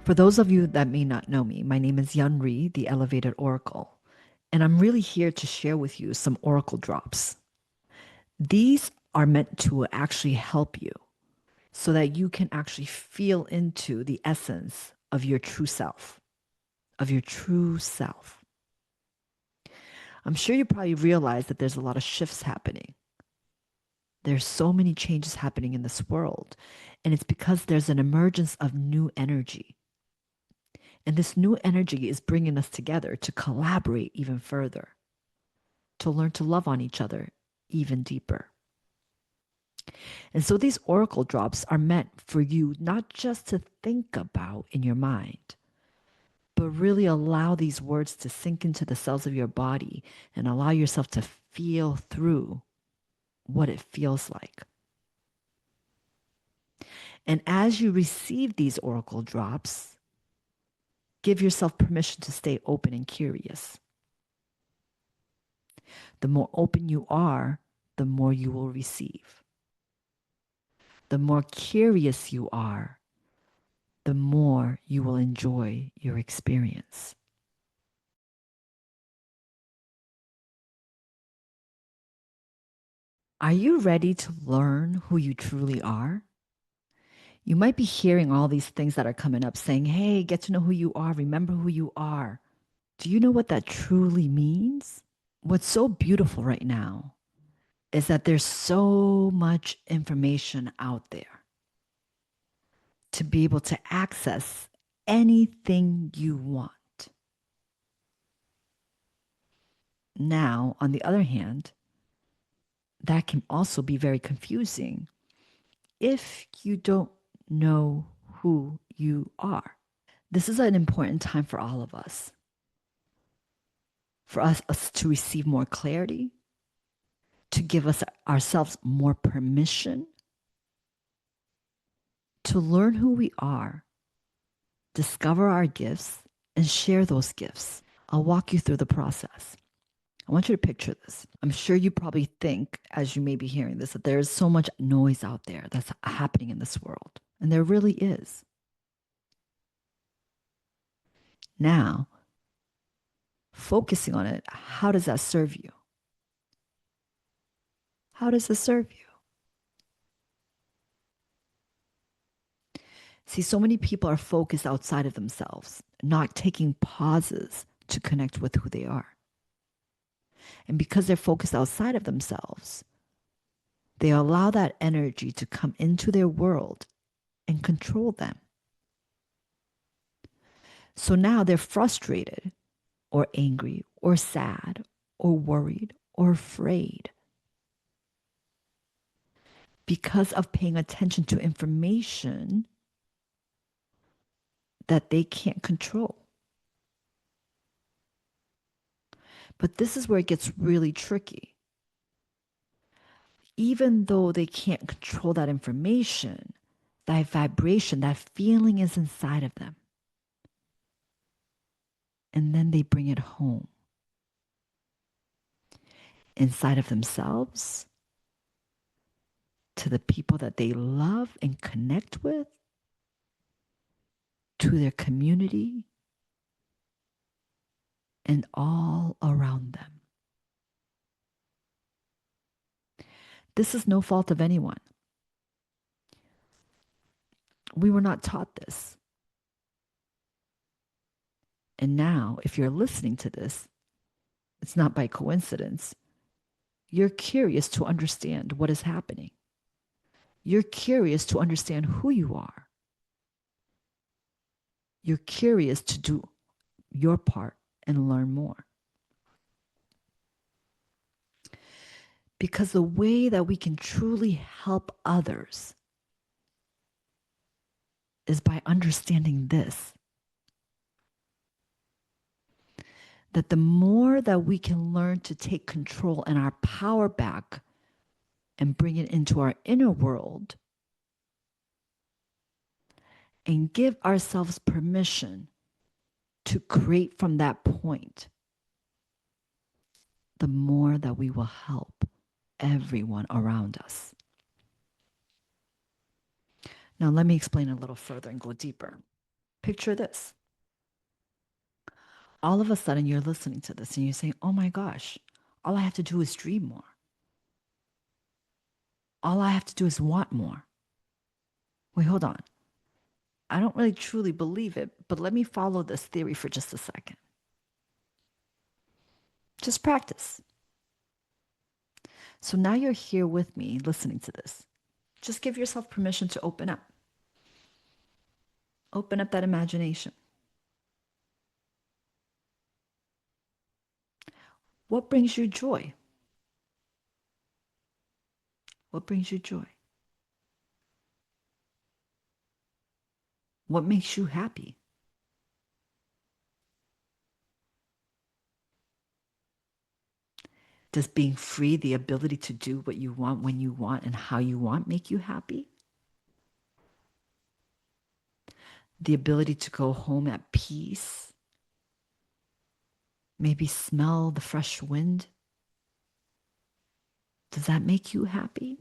For those of you that may not know me, my name is Yun Ri, the Elevated Oracle, and I'm really here to share with you some oracle drops. These are meant to actually help you so that you can actually feel into the essence of your true self, of your true self. I'm sure you probably realize that there's a lot of shifts happening. There's so many changes happening in this world, and it's because there's an emergence of new energy. And this new energy is bringing us together to collaborate even further, to learn to love on each other even deeper. And so these oracle drops are meant for you not just to think about in your mind, but really allow these words to sink into the cells of your body and allow yourself to feel through what it feels like. And as you receive these oracle drops, give yourself permission to stay open and curious. The more open you are, the more you will receive. The more curious you are, the more you will enjoy your experience. Are you ready to learn who you truly are? You might be hearing all these things that are coming up saying, hey, get to know who you are, remember who you are. Do you know what that truly means? What's so beautiful right now is that there's so much information out there to be able to access anything you want. Now, on the other hand, that can also be very confusing if you don't know who you are. This is an important time for all of us, for us to receive more clarity, to give us ourselves more permission to learn who we are, discover our gifts, and share those gifts. I'll walk you through the process. I want you to picture this. I'm sure you probably think, as you may be hearing this, that there is so much noise out there that's happening in this world. And there really is. Now, focusing on it, how does that serve you? How does this serve you? See, so many people are focused outside of themselves, not taking pauses to connect with who they are. And because they're focused outside of themselves, they allow that energy to come into their world and control them. So now they're frustrated or angry or sad or worried or afraid because of paying attention to information that they can't control. But this is where it gets really tricky. Even though they can't control that information, that vibration, that feeling is inside of them. And then they bring it home. Inside of themselves, to the people that they love and connect with, to their community, and all around them. This is no fault of anyone. We were not taught this. And now, if you're listening to this, it's not by coincidence. You're curious to understand what is happening. You're curious to understand who you are. You're curious to do your part and learn more. Because the way that we can truly help others is by understanding this. That the more that we can learn to take control and our power back and bring it into our inner world and give ourselves permission to create from that point, the more that we will help everyone around us. Now, let me explain a little further and go deeper. Picture this. All of a sudden, you're listening to this and you're saying, oh my gosh, all I have to do is dream more. All I have to do is want more. Wait, hold on. I don't really truly believe it, but let me follow this theory for just a second. Just practice. So now you're here with me listening to this. Just give yourself permission to open up. Open up that imagination. What brings you joy? What brings you joy? What makes you happy? Does being free, the ability to do what you want, when you want, and how you want, make you happy? The ability to go home at peace, maybe smell the fresh wind. Does that make you happy?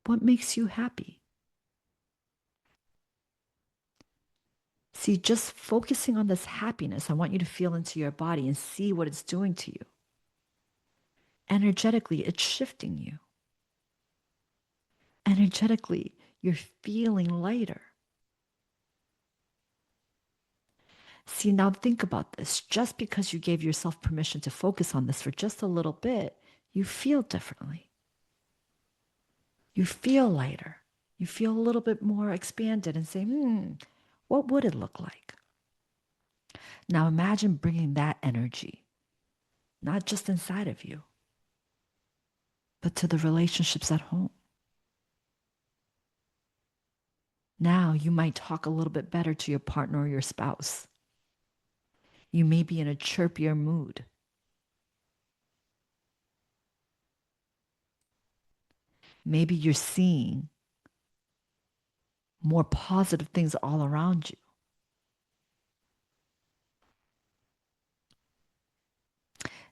What makes you happy? See, just focusing on this happiness, I want you to feel into your body and see what it's doing to you. Energetically, it's shifting you. Energetically, you're feeling lighter. See, now think about this. Just because you gave yourself permission to focus on this for just a little bit, you feel differently. You feel lighter. You feel a little bit more expanded and say, what would it look like? Now imagine bringing that energy, not just inside of you, but to the relationships at home. Now you might talk a little bit better to your partner or your spouse. You may be in a chirpier mood. Maybe you're seeing more positive things all around you.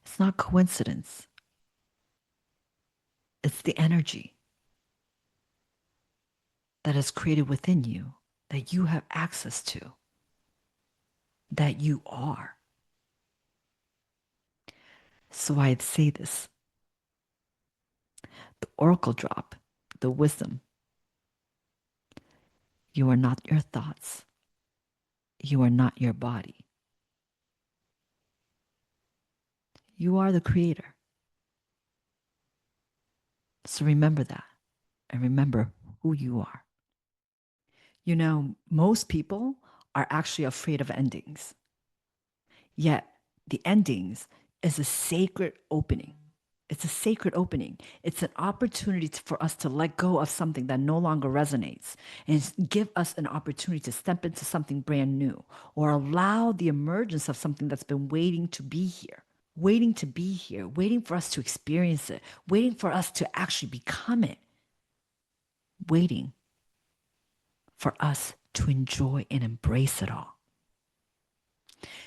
It's not coincidence. It's the energy that is created within you, that you have access to, that you are. So I'd say this. The oracle drop, the wisdom. You are not your thoughts. You are not your body. You are the creator. So remember that and remember who you are. You know, most people are actually afraid of endings. Yet the endings is a sacred opening. It's a sacred opening. It's an opportunity for us to let go of something that no longer resonates and give us an opportunity to step into something brand new or allow the emergence of something that's been waiting to be here, waiting for us to experience it, waiting for us to actually become it, waiting for us to enjoy and embrace it all.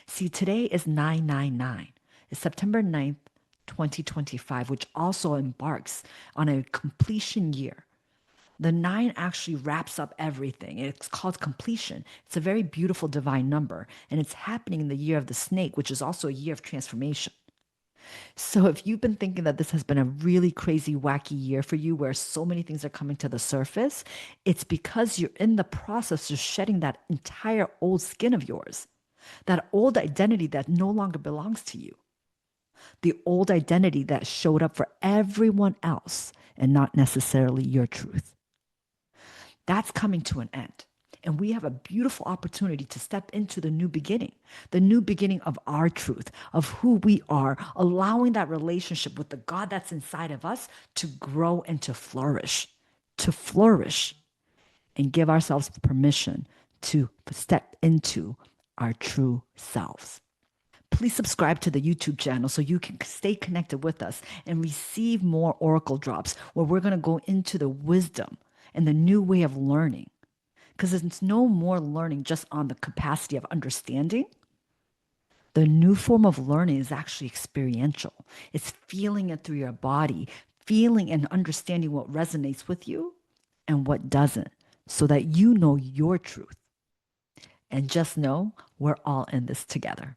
See, today is 999. It's September 9th, 2025, which also embarks on a completion year. The 9 actually wraps up everything. It's called completion. It's a very beautiful divine number, and it's happening in the year of the snake, which is also a year of transformation. So if you've been thinking that this has been a really crazy, wacky year for you where so many things are coming to the surface, it's because you're in the process of shedding that entire old skin of yours, that old identity that no longer belongs to you, the old identity that showed up for everyone else and not necessarily your truth. That's coming to an end. And we have a beautiful opportunity to step into the new beginning of our truth, of who we are, allowing that relationship with the God that's inside of us to grow and to flourish, and give ourselves permission to step into our true selves. Please subscribe to the YouTube channel so you can stay connected with us and receive more oracle drops where we're going to go into the wisdom and the new way of learning. Because it's no more learning just on the capacity of understanding. The new form of learning is actually experiential. It's feeling it through your body, feeling and understanding what resonates with you and what doesn't, so that you know your truth. And just know we're all in this together.